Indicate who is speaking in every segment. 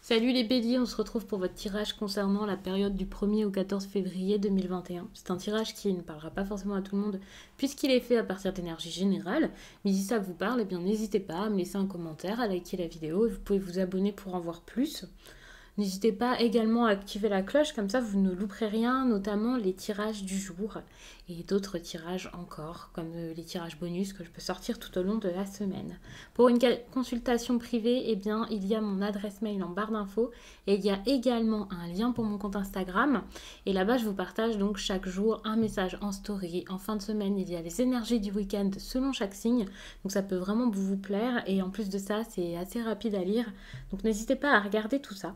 Speaker 1: Salut les béliers, on se retrouve pour votre tirage concernant la période du 1er au 14 février 2021. C'est un tirage qui ne parlera pas forcément à tout le monde puisqu'il est fait à partir d'énergie générale. Mais si ça vous parle, eh bien n'hésitez pas à me laisser un commentaire, à liker la vidéo et vous pouvez vous abonner pour en voir plus. N'hésitez pas également à activer la cloche, comme ça vous ne louperez rien, notamment les tirages du jour et d'autres tirages encore, comme les tirages bonus que je peux sortir tout au long de la semaine. Pour une consultation privée, eh bien, il y a mon adresse mail en barre d'infos et il y a également un lien pour mon compte Instagram. Et là-bas, je vous partage donc chaque jour un message en story. En fin de semaine, il y a les énergies du week-end selon chaque signe, donc ça peut vraiment vous plaire. Et en plus de ça, c'est assez rapide à lire, donc n'hésitez pas à regarder tout ça.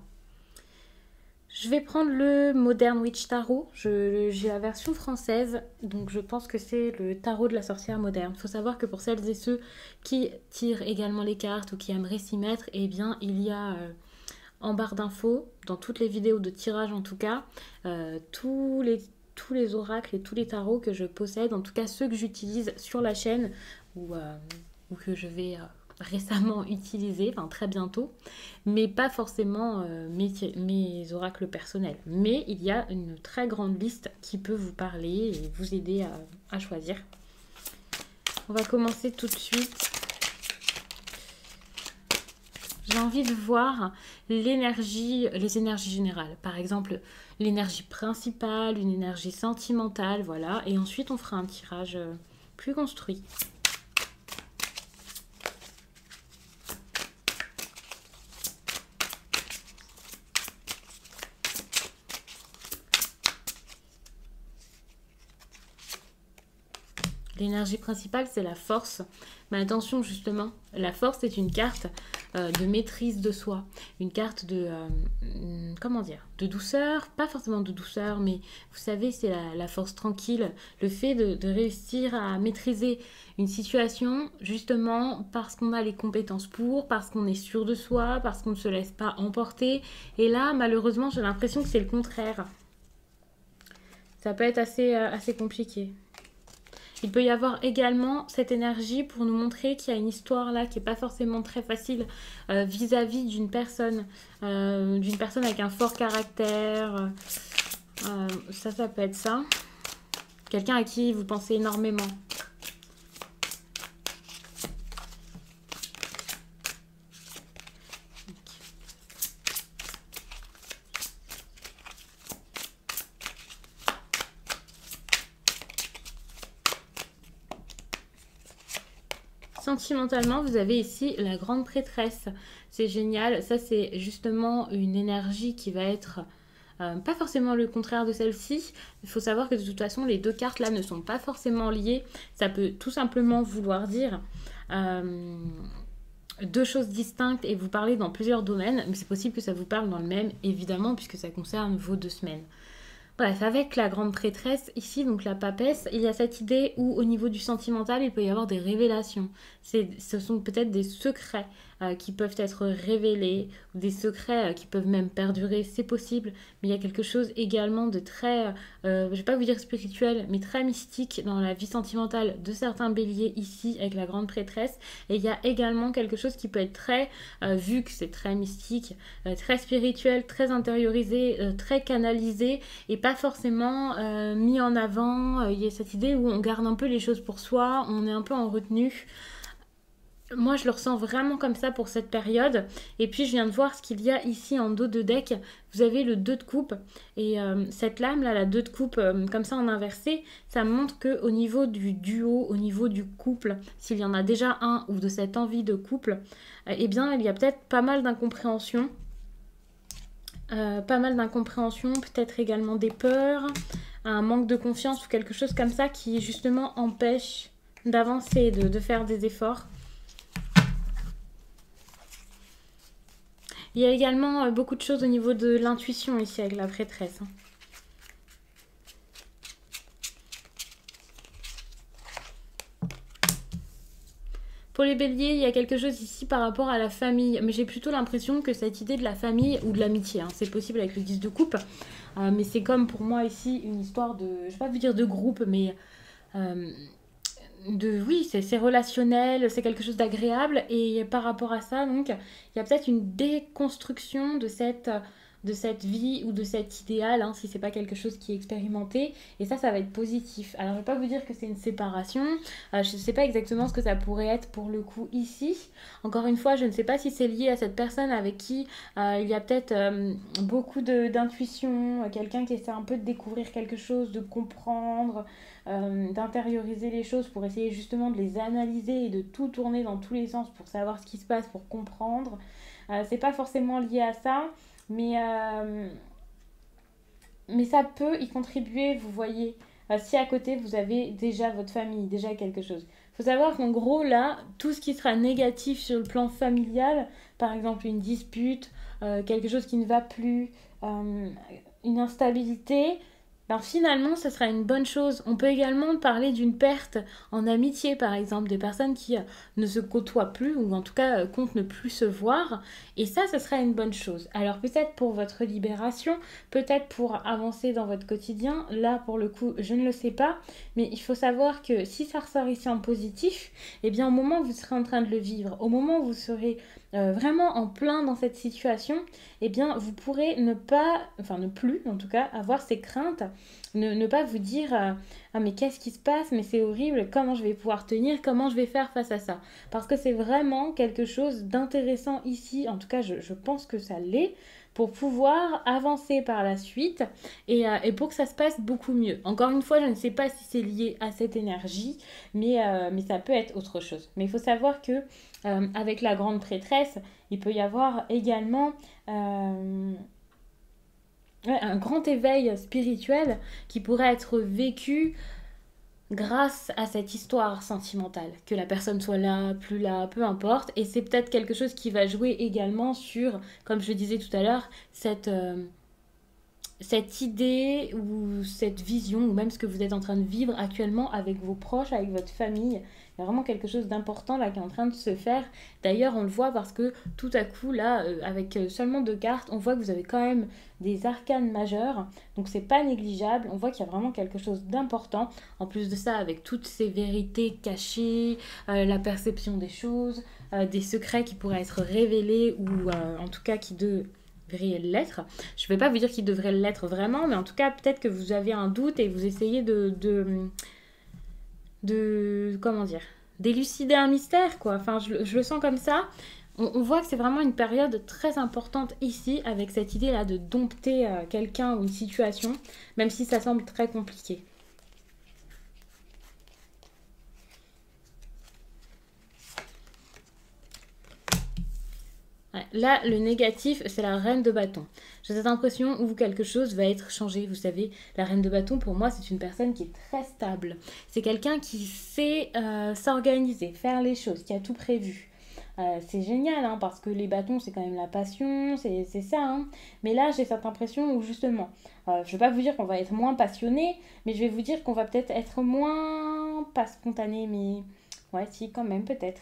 Speaker 1: Je vais prendre le Modern Witch Tarot. J'ai la version française, donc je pense que c'est le tarot de la sorcière moderne. Il faut savoir que pour celles et ceux qui tirent également les cartes ou qui aimeraient s'y mettre, eh bien il y a en barre d'infos, dans toutes les vidéos de tirage en tout cas, tous les oracles et tous les tarots que je possède, en tout cas ceux que j'utilise sur la chaîne ou que je vais récemment utilisé, enfin très bientôt, mais pas forcément mes oracles personnels. Mais il y a une très grande liste qui peut vous parler et vous aider à choisir. On va commencer tout de suite. J'ai envie de voir les énergies générales. Par exemple, l'énergie principale, une énergie sentimentale, voilà. Et ensuite, on fera un tirage plus construit. L'énergie principale, c'est la force. Mais attention, justement, la force est une carte de maîtrise de soi. Une carte de, comment dire, de douceur. Pas forcément de douceur, mais vous savez, c'est la force tranquille. Le fait de réussir à maîtriser une situation, justement, parce qu'on a les compétences pour, parce qu'on est sûr de soi, parce qu'on ne se laisse pas emporter. Et là, malheureusement, j'ai l'impression que c'est le contraire. Ça peut être assez compliqué. Il peut y avoir également cette énergie pour nous montrer qu'il y a une histoire là qui n'est pas forcément très facile vis-à-vis d'une personne avec un fort caractère. Ça peut être ça. Quelqu'un à qui vous pensez énormément. Sentimentalement, vous avez ici la grande prêtresse. C'est génial. Ça, c'est justement une énergie qui va être pas forcément le contraire de celle-ci. Il faut savoir que de toute façon, les deux cartes là ne sont pas forcément liées. Ça peut tout simplement vouloir dire deux choses distinctes et vous parler dans plusieurs domaines. Mais c'est possible que ça vous parle dans le même, évidemment, puisque ça concerne vos 2 semaines. Bref, avec la grande prêtresse, ici, donc la papesse, il y a cette idée où au niveau du sentimental, il peut y avoir des révélations. Ce sont peut-être des secrets qui peuvent être révélés, ou des secrets qui peuvent même perdurer, c'est possible. Mais il y a quelque chose également de très, je ne vais pas vous dire spirituel, mais très mystique dans la vie sentimentale de certains béliers ici, avec la grande prêtresse. Et il y a également quelque chose qui peut être très, vu que c'est très mystique, très spirituel, très intériorisé, très canalisé, et pas forcément mis en avant. Il y a cette idée où on garde un peu les choses pour soi, on est un peu en retenue. Moi, je le ressens vraiment comme ça pour cette période. Et puis, je viens de voir ce qu'il y a ici en dos de deck. Vous avez le 2 de coupe. Et cette lame-là, la 2 de coupe, comme ça en inversé, ça montre qu'au niveau du duo, au niveau du couple, s'il y en a déjà un ou de cette envie de couple, eh bien, il y a peut-être pas mal d'incompréhension. Peut-être également des peurs, un manque de confiance ou quelque chose comme ça qui justement empêche d'avancer, de faire des efforts. Il y a également beaucoup de choses au niveau de l'intuition ici avec la prêtresse. Pour les béliers, il y a quelque chose ici par rapport à la famille. Mais j'ai plutôt l'impression que cette idée de la famille ou de l'amitié, c'est possible avec le 10 de coupe. Mais c'est comme pour moi ici une histoire de, je ne vais pas vous dire de groupe, mais oui, c'est relationnel, c'est quelque chose d'agréable. Et par rapport à ça, donc, il y a peut-être une déconstruction de cette vie ou de cet idéal, hein, si c'est pas quelque chose qui est expérimenté. Et ça va être positif. Alors, je vais pas vous dire que c'est une séparation. Je sais pas exactement ce que ça pourrait être pour le coup ici. Encore une fois, je ne sais pas si c'est lié à cette personne avec qui il y a peut-être beaucoup d'intuition, quelqu'un qui essaie un peu de découvrir quelque chose, de comprendre, d'intérioriser les choses pour essayer justement de les analyser et de tout tourner dans tous les sens pour savoir ce qui se passe, pour comprendre. C'est pas forcément lié à ça, mais, euh, mais ça peut y contribuer, vous voyez. Si à côté vous avez déjà votre famille, déjà quelque chose. Il faut savoir qu'en gros là, tout ce qui sera négatif sur le plan familial, par exemple une dispute, quelque chose qui ne va plus, euh, une instabilité, ben finalement, ce sera une bonne chose. On peut également parler d'une perte en amitié, par exemple, des personnes qui ne se côtoient plus, ou en tout cas comptent ne plus se voir. Et ça, ce sera une bonne chose. Alors peut-être pour votre libération, peut-être pour avancer dans votre quotidien, là pour le coup, je ne le sais pas, mais il faut savoir que si ça ressort ici en positif, eh bien au moment où vous serez en train de le vivre, au moment où vous serez vraiment en plein dans cette situation, eh bien vous pourrez ne pas, enfin ne plus en tout cas, avoir ces craintes, ne pas vous dire ah mais qu'est-ce qui se passe, mais c'est horrible, comment je vais pouvoir tenir, comment je vais faire face à ça. Parce que c'est vraiment quelque chose d'intéressant ici, en tout cas je pense que ça l'est, pour pouvoir avancer par la suite et pour que ça se passe beaucoup mieux. Encore une fois, je ne sais pas si c'est lié à cette énergie, mais ça peut être autre chose. Mais il faut savoir que avec la grande prêtresse, il peut y avoir également un grand éveil spirituel qui pourrait être vécu grâce à cette histoire sentimentale. Que la personne soit là, plus là, peu importe. Et c'est peut-être quelque chose qui va jouer également sur, comme je le disais tout à l'heure, cette idée ou cette vision, ou même ce que vous êtes en train de vivre actuellement avec vos proches, avec votre famille. Il y a vraiment quelque chose d'important là qui est en train de se faire. D'ailleurs, on le voit parce que tout à coup, là, avec seulement 2 cartes, on voit que vous avez quand même des arcanes majeures. Donc, c'est pas négligeable. On voit qu'il y a vraiment quelque chose d'important. En plus de ça, avec toutes ces vérités cachées, la perception des choses, des secrets qui pourraient être révélés ou en tout cas qui devraient l'être. Je ne vais pas vous dire qu'il devrait l'être vraiment, mais en tout cas, peut-être que vous avez un doute et vous essayez comment dire, d'élucider un mystère, quoi. Enfin, je le sens comme ça. On voit que c'est vraiment une période très importante ici, avec cette idée-là de dompter quelqu'un ou une situation, même si ça semble très compliqué. Ouais, là, le négatif, c'est la reine de bâton. J'ai cette impression où quelque chose va être changé. Vous savez, la reine de bâton, pour moi, c'est une personne qui est très stable. C'est quelqu'un qui sait s'organiser, faire les choses, qui a tout prévu. C'est génial, hein, parce que les bâtons, c'est quand même la passion, c'est ça. Hein. Mais là, j'ai cette impression où, justement, je ne vais pas vous dire qu'on va être moins passionné, mais je vais vous dire qu'on va peut-être être moins, pas spontané, mais ouais, si, quand même, peut-être.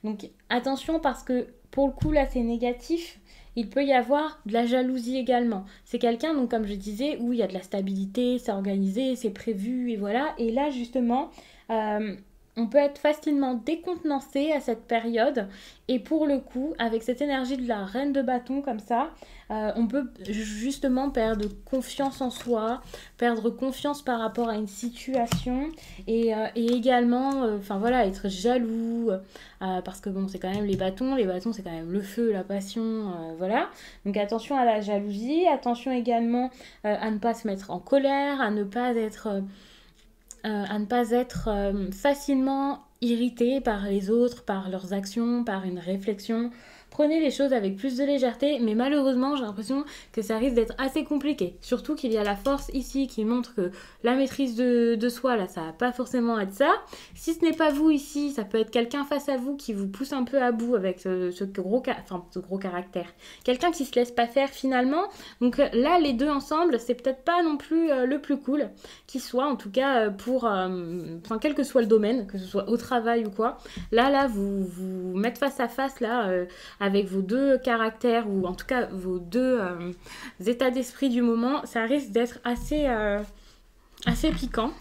Speaker 1: Donc attention parce que pour le coup là c'est négatif. Il peut y avoir de la jalousie également. C'est quelqu'un, donc comme je disais, où il y a de la stabilité, c'est organisé, c'est prévu, et voilà. Et là, justement, euh, on peut être facilement décontenancé à cette période. Et pour le coup, avec cette énergie de la reine de bâton comme ça, on peut justement perdre confiance en soi, perdre confiance par rapport à une situation et également, enfin voilà, être jaloux, parce que bon, c'est quand même les bâtons c'est quand même le feu, la passion, voilà. Donc attention à la jalousie, attention également à ne pas se mettre en colère, à ne pas être facilement irrité par les autres, par leurs actions, par une réflexion. Prenez les choses avec plus de légèreté, mais malheureusement, j'ai l'impression que ça risque d'être assez compliqué. Surtout qu'il y a la force ici qui montre que la maîtrise de soi, là, ça va pas forcément être ça. Si ce n'est pas vous ici, ça peut être quelqu'un face à vous qui vous pousse un peu à bout avec ce gros caractère. Quelqu'un qui se laisse pas faire finalement. Donc là, les deux ensemble, c'est peut-être pas non plus le plus cool qui soit, en tout cas enfin quel que soit le domaine, que ce soit au travail ou quoi. Là, vous mettre face à face là. Avec vos deux caractères ou en tout cas vos deux états d'esprit du moment, ça risque d'être assez piquant.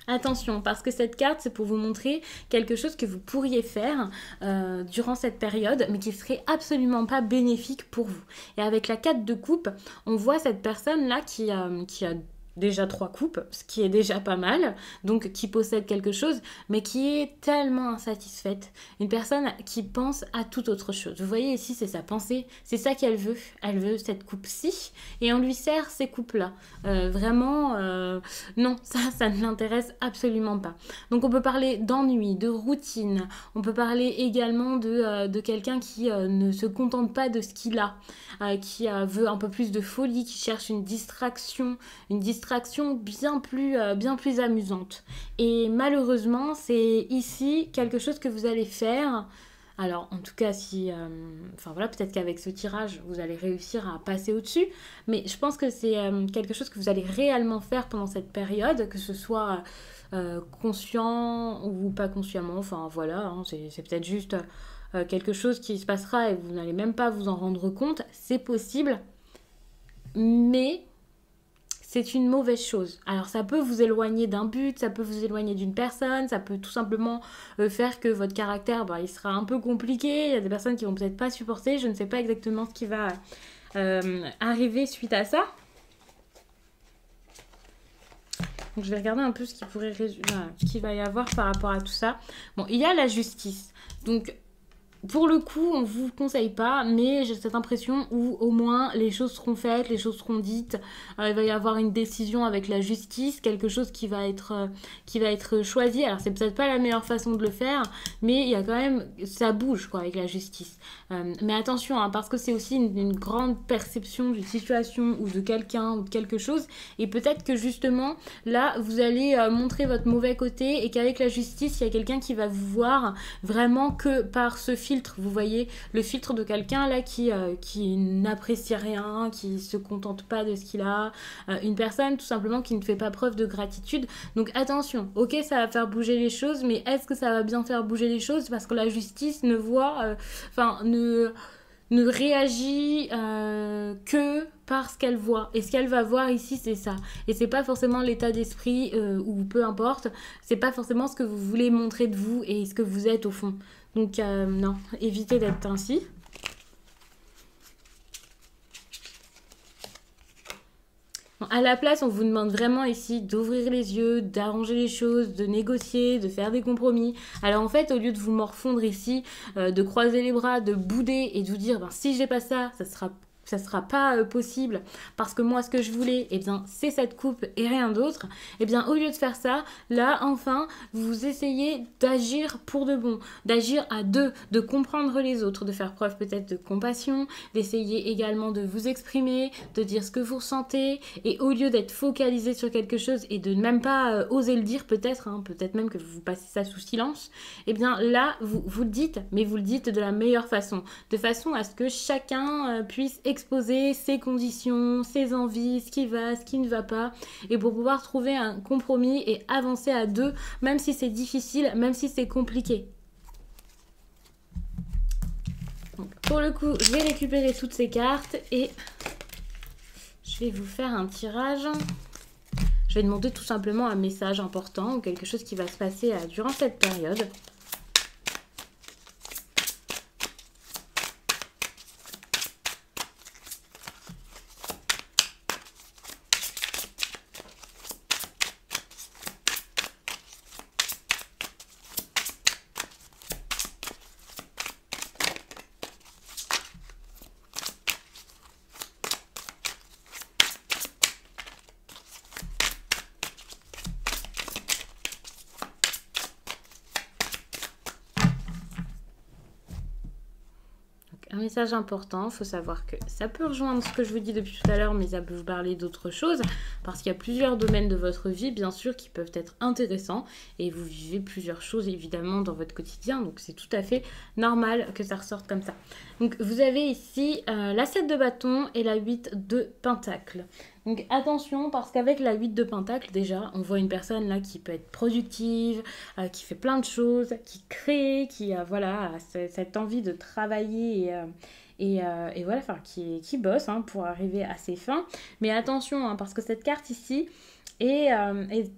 Speaker 1: Attention, parce que cette carte, c'est pour vous montrer quelque chose que vous pourriez faire durant cette période, mais qui serait absolument pas bénéfique pour vous. Et avec la 4 de coupe, on voit cette personne-là qui a déjà 3 coupes, ce qui est déjà pas mal, donc qui possède quelque chose, mais qui est tellement insatisfaite. Une personne qui pense à toute autre chose. Vous voyez ici, c'est sa pensée, c'est ça qu'elle veut. Elle veut cette coupe-ci, et on lui sert ces coupes-là. Non, ça ne l'intéresse absolument pas. Donc on peut parler d'ennui, de routine, on peut parler également de quelqu'un qui ne se contente pas de ce qu'il a, qui veut un peu plus de folie, qui cherche une distraction bien plus amusante. Et malheureusement, c'est ici quelque chose que vous allez faire. Alors, en tout cas, peut-être qu'avec ce tirage, vous allez réussir à passer au-dessus, mais je pense que c'est quelque chose que vous allez réellement faire pendant cette période, que ce soit conscient ou pas consciemment, c'est peut-être juste quelque chose qui se passera et vous n'allez même pas vous en rendre compte, c'est possible, mais c'est une mauvaise chose. Alors ça peut vous éloigner d'un but, ça peut vous éloigner d'une personne, ça peut tout simplement faire que votre caractère, il sera un peu compliqué, il y a des personnes qui vont peut-être pas supporter, je ne sais pas exactement ce qui va arriver suite à ça. Donc je vais regarder un peu ce qu'il va y avoir par rapport à tout ça. Bon, il y a la justice. Donc pour le coup, on ne vous conseille pas, mais j'ai cette impression où au moins les choses seront faites, les choses seront dites. Il va y avoir une décision avec la justice, quelque chose qui va être choisi. Alors c'est peut-être pas la meilleure façon de le faire, mais il y a quand même, ça bouge quoi avec la justice. Mais attention, parce que c'est aussi une grande perception d'une situation ou de quelqu'un ou de quelque chose. Et peut-être que justement, là, vous allez montrer votre mauvais côté et qu'avec la justice, il y a quelqu'un qui va vous voir vraiment que par ce filtre. Vous voyez le filtre de quelqu'un là qui n'apprécie rien, qui se contente pas de ce qu'il a, une personne tout simplement qui ne fait pas preuve de gratitude. Donc attention, ok, ça va faire bouger les choses, mais est-ce que ça va bien faire bouger les choses? Parce que la justice ne voit, ne réagit que par ce qu'elle voit. Et ce qu'elle va voir ici, c'est ça. Et c'est pas forcément l'état d'esprit ou peu importe, c'est pas forcément ce que vous voulez montrer de vous et ce que vous êtes au fond. Donc non, évitez d'être ainsi. Bon, à la place, on vous demande vraiment ici d'ouvrir les yeux, d'arranger les choses, de négocier, de faire des compromis. Alors en fait, au lieu de vous morfondre ici, de croiser les bras, de bouder et de vous dire si j'ai pas ça, ça sera pas possible parce que moi ce que je voulais c'est cette coupe et rien d'autre, au lieu de faire ça, là enfin vous essayez d'agir pour de bon, d'agir à deux, de comprendre les autres, de faire preuve peut-être de compassion, d'essayer également de vous exprimer, de dire ce que vous ressentez, et au lieu d'être focalisé sur quelque chose et de même pas oser le dire peut-être même que vous passez ça sous silence, là vous le dites, mais vous le dites de la meilleure façon, de façon à ce que chacun puisse exposer ses conditions, ses envies, ce qui va, ce qui ne va pas, et pour pouvoir trouver un compromis et avancer à deux, même si c'est difficile, même si c'est compliqué. Donc, pour le coup, je vais récupérer toutes ces cartes et je vais vous faire un tirage. Je vais demander tout simplement un message important ou quelque chose qui va se passer durant cette période. Un message important, il faut savoir que ça peut rejoindre ce que je vous dis depuis tout à l'heure, mais ça peut vous parler d'autres choses, parce qu'il y a plusieurs domaines de votre vie, bien sûr, qui peuvent être intéressants, et vous vivez plusieurs choses, évidemment, dans votre quotidien, donc c'est tout à fait normal que ça ressorte comme ça. Donc, vous avez ici la 7 de bâton et la 8 de pentacle. Donc attention, parce qu'avec la 8 de pentacle, déjà, on voit une personne là qui peut être productive, qui fait plein de choses, qui crée, qui a cette envie de travailler et voilà, enfin qui bosse hein, pour arriver à ses fins. Mais attention, hein, parce que cette carte ici est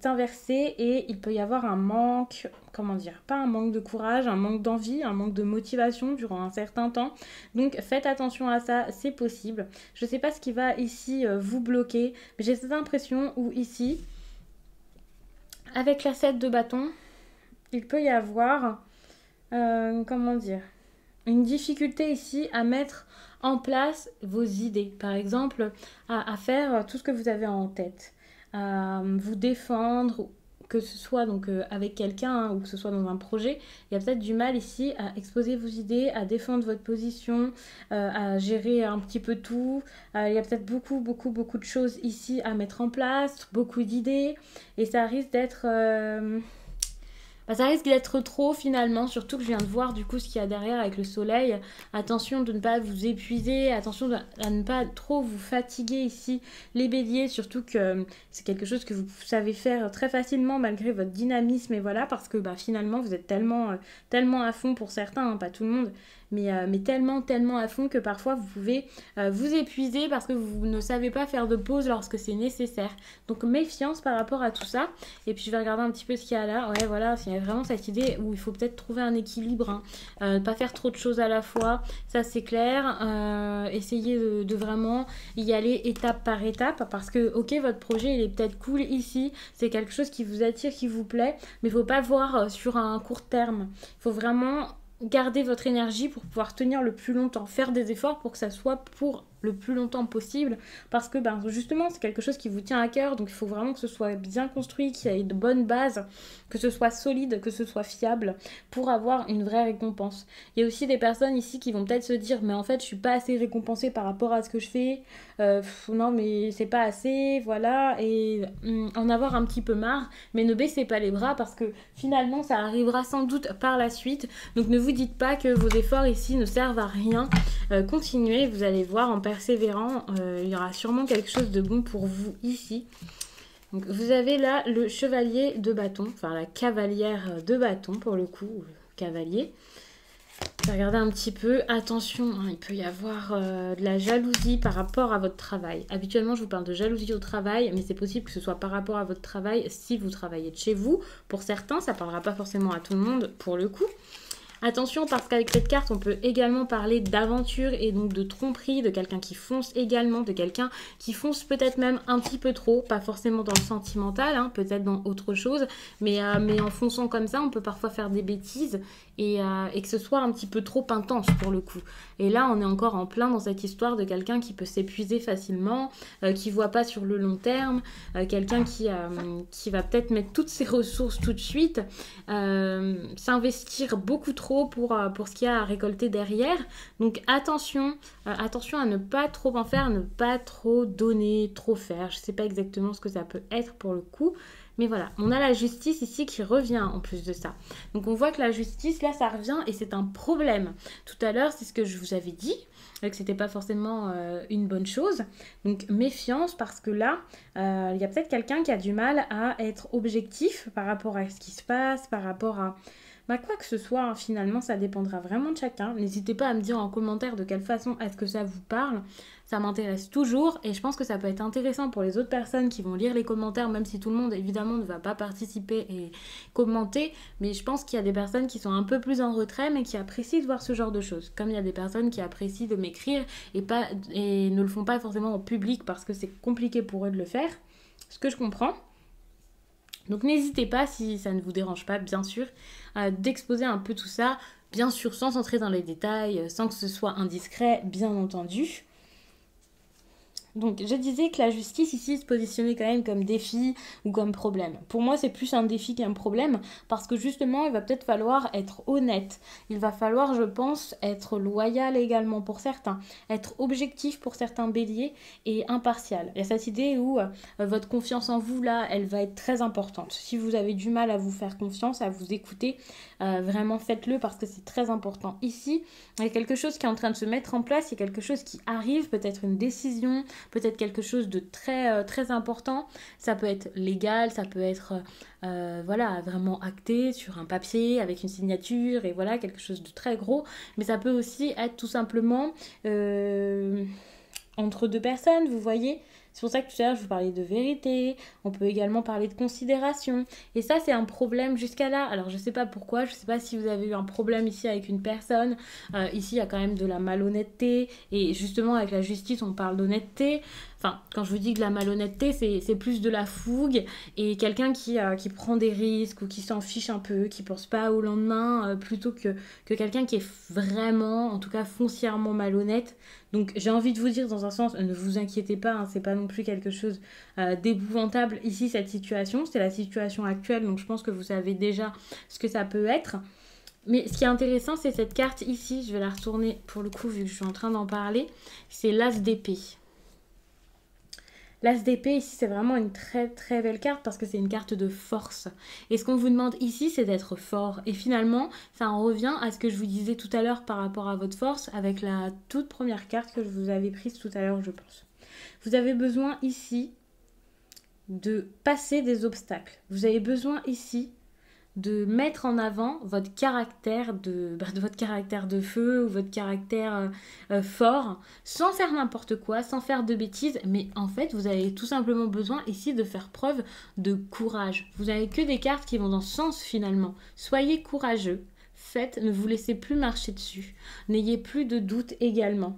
Speaker 1: inversée et il peut y avoir un manque, comment dire, pas un manque de courage, un manque d'envie, un manque de motivation durant un certain temps. Donc faites attention à ça, c'est possible. Je ne sais pas ce qui va ici vous bloquer, mais j'ai cette impression où ici, avec la 7 de bâton, il peut y avoir, comment dire, une difficulté ici à mettre en place vos idées. Par exemple, à faire tout ce que vous avez en tête. À vous défendre, que ce soit donc avec quelqu'un hein, ou que ce soit dans un projet. Il y a peut-être du mal ici à exposer vos idées, à défendre votre position, à gérer un petit peu tout. Il y a peut-être beaucoup de choses ici à mettre en place, beaucoup d'idées. Et ça risque d'être... ça risque d'être trop finalement, surtout que je viens de voir du coup ce qu'il y a derrière avec le soleil. Attention de ne pas vous épuiser, attention à ne pas trop vous fatiguer ici les béliers, surtout que c'est quelque chose que vous savez faire très facilement malgré votre dynamisme et voilà, parce que finalement vous êtes tellement à fond pour certains, hein, pas tout le monde, mais tellement à fond que parfois vous pouvez vous épuiser parce que vous ne savez pas faire de pause lorsque c'est nécessaire. Donc méfiance par rapport à tout ça. Et puis je vais regarder un petit peu ce qu'il y a là. Ouais voilà, il y a vraiment cette idée où il faut peut-être trouver un équilibre, hein. Pas faire trop de choses à la fois, ça c'est clair. Essayez de vraiment y aller étape par étape parce que ok votre projet il est peut-être cool ici, c'est quelque chose qui vous attire, qui vous plaît, mais il ne faut pas voir sur un court terme. Il faut vraiment garder votre énergie pour pouvoir tenir le plus longtemps, faire des efforts pour que ça soit pour le plus longtemps possible parce que justement c'est quelque chose qui vous tient à cœur, donc il faut vraiment que ce soit bien construit, qu'il y ait de bonnes bases, que ce soit solide, que ce soit fiable pour avoir une vraie récompense. Il y a aussi des personnes ici qui vont peut-être se dire mais en fait je suis pas assez récompensée par rapport à ce que je fais, non mais c'est pas assez, voilà, et en avoir un petit peu marre, mais ne baissez pas les bras parce que finalement ça arrivera sans doute par la suite, donc ne vous dites pas que vos efforts ici ne servent à rien. Continuez, vous allez voir en persévérant, il y aura sûrement quelque chose de bon pour vous ici. Donc vous avez là le chevalier de bâton, enfin la cavalière de bâton pour le coup, ou le cavalier. Regardez un petit peu, attention, hein, il peut y avoir de la jalousie par rapport à votre travail. Habituellement, je vous parle de jalousie au travail, mais c'est possible que ce soit par rapport à votre travail si vous travaillez de chez vous. Pour certains, ça ne parlera pas forcément à tout le monde pour le coup. Attention parce qu'avec cette carte, on peut également parler d'aventure et donc de tromperie, de quelqu'un qui fonce également, de quelqu'un qui fonce peut-être même un petit peu trop, pas forcément dans le sentimental, hein, peut-être dans autre chose, mais en fonçant comme ça, on peut parfois faire des bêtises et que ce soit un petit peu trop intense pour le coup. Et là, on est encore en plein dans cette histoire de quelqu'un qui peut s'épuiser facilement, qui voit pas sur le long terme, quelqu'un qui va peut-être mettre toutes ses ressources tout de suite, s'investir beaucoup trop pour ce qu'il y a à récolter derrière. Donc attention à ne pas trop en faire, ne pas trop donner, trop faire. Je sais pas exactement ce que ça peut être pour le coup. Mais voilà, on a la justice ici qui revient en plus de ça. Donc on voit que la justice, là, ça revient et c'est un problème. Tout à l'heure, c'est ce que je vous avais dit, que c'était pas forcément une bonne chose. Donc méfiance parce que là, il y a peut-être quelqu'un qui a du mal à être objectif par rapport à ce qui se passe, par rapport à... quoi que ce soit, hein, finalement, ça dépendra vraiment de chacun. N'hésitez pas à me dire en commentaire de quelle façon est-ce que ça vous parle. Ça m'intéresse toujours et je pense que ça peut être intéressant pour les autres personnes qui vont lire les commentaires, même si tout le monde, évidemment, ne va pas participer et commenter. Mais je pense qu'il y a des personnes qui sont un peu plus en retrait, mais qui apprécient de voir ce genre de choses. Comme il y a des personnes qui apprécient de m'écrire et ne le font pas forcément en public parce que c'est compliqué pour eux de le faire. Ce que je comprends. Donc n'hésitez pas, si ça ne vous dérange pas, bien sûr, d'exposer un peu tout ça, bien sûr sans entrer dans les détails, sans que ce soit indiscret, bien entendu. Donc je disais que la justice ici se positionnait quand même comme défi ou comme problème. Pour moi c'est plus un défi qu'un problème parce que justement il va peut-être falloir être honnête. Il va falloir je pense être loyal également pour certains, être objectif pour certains béliers et impartial. Il y a cette idée où votre confiance en vous là elle va être très importante. Si vous avez du mal à vous faire confiance, à vous écouter, vraiment faites-le parce que c'est très important. Ici il y a quelque chose qui est en train de se mettre en place, il y a quelque chose qui arrive, peut-être une décision, peut-être quelque chose de très, très important. Ça peut être légal, ça peut être voilà, vraiment acté sur un papier avec une signature et voilà, quelque chose de très gros. Mais ça peut aussi être tout simplement entre deux personnes, vous voyez. C'est pour ça que tout à l'heure, je vous parlais de vérité. On peut également parler de considération. Et ça, c'est un problème jusqu'à là. Alors, je ne sais pas pourquoi. Je ne sais pas si vous avez eu un problème ici avec une personne. Ici, il y a quand même de la malhonnêteté. Et justement, avec la justice, on parle d'honnêteté. Enfin, quand je vous dis de la malhonnêteté, c'est plus de la fougue. Et quelqu'un qui prend des risques ou qui s'en fiche un peu, qui ne pense pas au lendemain, plutôt que quelqu'un qui est vraiment, en tout cas foncièrement malhonnête. Donc j'ai envie de vous dire dans un sens, ne vous inquiétez pas, hein, c'est pas non plus quelque chose d'épouvantable ici cette situation, c'est la situation actuelle, donc je pense que vous savez déjà ce que ça peut être. Mais ce qui est intéressant, c'est cette carte ici, je vais la retourner pour le coup vu que je suis en train d'en parler, c'est l'As d'épée. L'As d'épée ici, c'est vraiment une très très belle carte parce que c'est une carte de force. Et ce qu'on vous demande ici, c'est d'être fort. Et finalement, ça en revient à ce que je vous disais tout à l'heure par rapport à votre force avec la toute première carte que je vous avais prise tout à l'heure, je pense. Vous avez besoin ici de passer des obstacles. Vous avez besoin ici de mettre en avant votre caractère de votre caractère de feu ou votre caractère fort, sans faire n'importe quoi, sans faire de bêtises, mais en fait vous avez tout simplement besoin ici de faire preuve de courage. Vous n'avez que des cartes qui vont dans ce sens finalement. Soyez courageux, faites, ne vous laissez plus marcher dessus, n'ayez plus de doute également.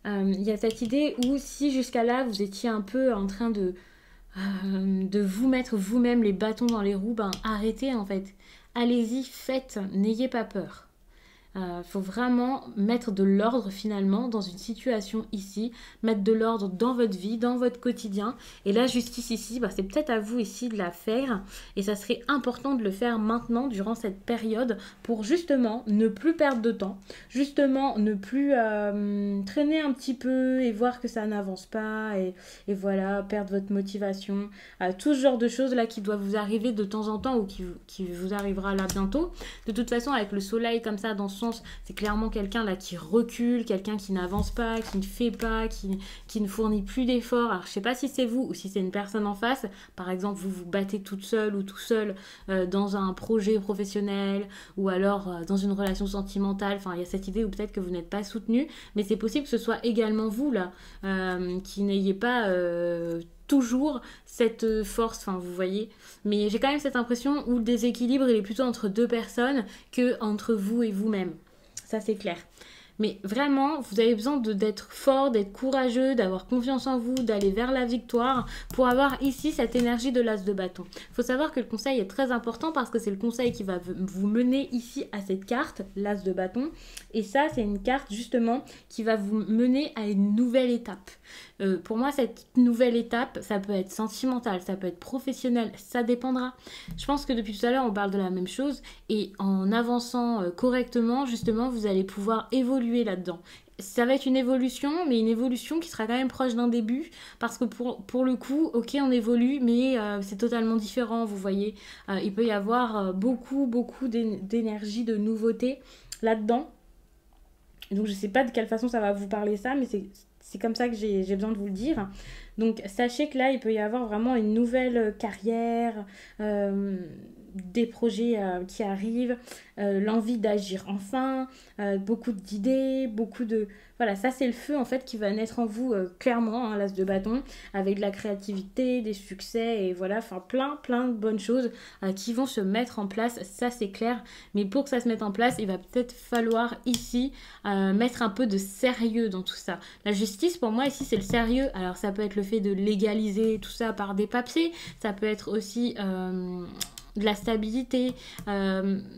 Speaker 1: Il y a cette idée où si jusqu'à là vous étiez un peu en train de vous mettre vous-même les bâtons dans les roues, ben arrêtez en fait. Allez-y, faites, n'ayez pas peur. Faut vraiment mettre de l'ordre finalement dans une situation ici, mettre de l'ordre dans votre vie, dans votre quotidien. Et la justice ici, c'est peut-être à vous ici de la faire. Et ça serait important de le faire maintenant, durant cette période, pour justement ne plus perdre de temps, justement ne plus traîner un petit peu et voir que ça n'avance pas et voilà, perdre votre motivation. Tout ce genre de choses là qui doivent vous arriver de temps en temps ou qui vous arrivera là bientôt. De toute façon, avec le soleil comme ça dans son c'est clairement quelqu'un là qui recule, quelqu'un qui n'avance pas, qui ne fait pas, qui ne fournit plus d'efforts. Alors je sais pas si c'est vous ou si c'est une personne en face. Par exemple, vous vous battez toute seule ou tout seul dans un projet professionnel ou alors dans une relation sentimentale. Enfin, il y a cette idée où peut-être que vous n'êtes pas soutenu, mais c'est possible que ce soit également vous là qui n'ayez pas toujours cette force, enfin vous voyez, mais j'ai quand même cette impression où le déséquilibre il est plutôt entre deux personnes que entre vous et vous-même, ça c'est clair. Mais vraiment, vous avez besoin d'être fort, d'être courageux, d'avoir confiance en vous, d'aller vers la victoire pour avoir ici cette énergie de l'as de bâton. Il faut savoir que le conseil est très important parce que c'est le conseil qui va vous mener ici à cette carte, l'as de bâton. Et ça, c'est une carte justement qui va vous mener à une nouvelle étape. Pour moi, cette nouvelle étape, ça peut être sentimental, ça peut être professionnel, ça dépendra. Je pense que depuis tout à l'heure, on parle de la même chose et en avançant correctement, justement, vous allez pouvoir évoluer là-dedans. Ça va être une évolution, mais une évolution qui sera quand même proche d'un début, parce que pour le coup, ok, on évolue, mais c'est totalement différent, vous voyez. Il peut y avoir beaucoup d'énergie, de nouveauté là-dedans. Donc je sais pas de quelle façon ça va vous parler ça, mais c'est comme ça que j'ai besoin de vous le dire. Donc sachez que là, il peut y avoir vraiment une nouvelle carrière, des projets qui arrivent, l'envie d'agir enfin, beaucoup d'idées, beaucoup de... Voilà, ça c'est le feu en fait qui va naître en vous clairement, hein, l'as de bâton, avec de la créativité, des succès et voilà, enfin plein de bonnes choses qui vont se mettre en place, ça c'est clair. Mais pour que ça se mette en place, il va peut-être falloir ici mettre un peu de sérieux dans tout ça. La justice pour moi ici c'est le sérieux, alors ça peut être le fait de légaliser tout ça par des papiers, ça peut être aussi... de la stabilité,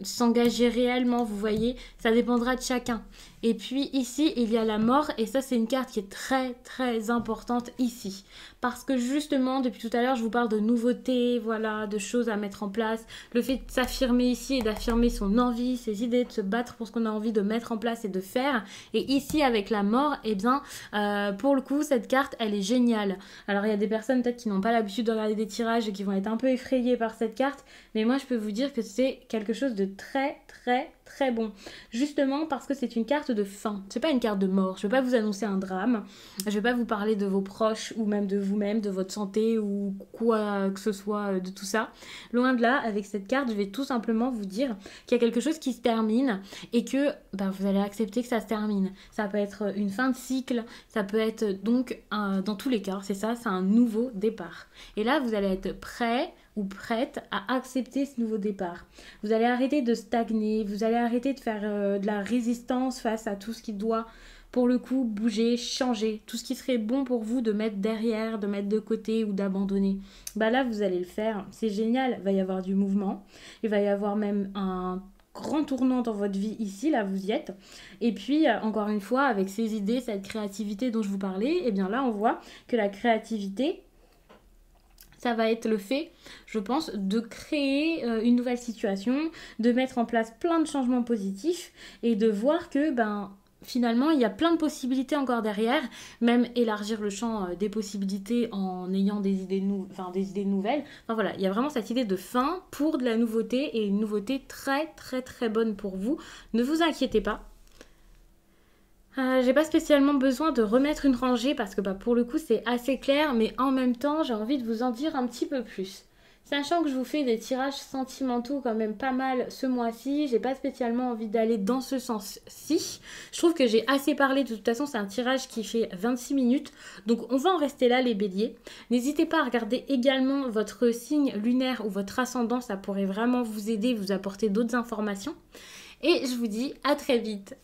Speaker 1: s'engager réellement, vous voyez, ça dépendra de chacun. Et puis ici, il y a la mort, et ça c'est une carte qui est très importante ici. Parce que justement, depuis tout à l'heure, je vous parle de nouveautés, voilà, de choses à mettre en place. Le fait de s'affirmer ici et d'affirmer son envie, ses idées, de se battre pour ce qu'on a envie de mettre en place et de faire. Et ici, avec la mort, eh bien, pour le coup, cette carte, elle est géniale. Alors, il y a des personnes peut-être qui n'ont pas l'habitude de regarder des tirages et qui vont être un peu effrayées par cette carte. Mais moi, je peux vous dire que c'est quelque chose de très très bon. Justement parce que c'est une carte de fin. C'est pas une carte de mort. Je vais pas vous annoncer un drame. Je vais pas vous parler de vos proches ou même de vous-même, de votre santé ou quoi que ce soit de tout ça. Loin de là, avec cette carte, je vais tout simplement vous dire qu'il y a quelque chose qui se termine et que vous allez accepter que ça se termine. Ça peut être une fin de cycle, ça peut être donc, dans tous les cas, c'est ça, c'est un nouveau départ. Et là, vous allez être prêt ou prête à accepter ce nouveau départ. Vous allez arrêter de stagner, vous allez arrêter de faire de la résistance face à tout ce qui doit, pour le coup, bouger, changer. Tout ce qui serait bon pour vous de mettre derrière, de mettre de côté ou d'abandonner. Là, vous allez le faire. C'est génial. Il va y avoir du mouvement. Il va y avoir même un grand tournant dans votre vie ici, là vous y êtes. Et puis, encore une fois, avec ces idées, cette créativité dont je vous parlais, et bien là, on voit que la créativité, ça va être le fait, je pense, de créer une nouvelle situation, de mettre en place plein de changements positifs et de voir que, finalement, il y a plein de possibilités encore derrière, même élargir le champ des possibilités en ayant des idées nouvelles. Enfin voilà, il y a vraiment cette idée de fin pour de la nouveauté et une nouveauté très très très bonne pour vous. Ne vous inquiétez pas. J'ai pas spécialement besoin de remettre une rangée parce que pour le coup c'est assez clair, mais en même temps j'ai envie de vous en dire un petit peu plus. Sachant que je vous fais des tirages sentimentaux quand même pas mal ce mois-ci, j'ai pas spécialement envie d'aller dans ce sens-ci. Je trouve que j'ai assez parlé, de toute façon c'est un tirage qui fait 26 minutes, donc on va en rester là les béliers. N'hésitez pas à regarder également votre signe lunaire ou votre ascendant, ça pourrait vraiment vous aider, vous apporter d'autres informations. Et je vous dis à très vite.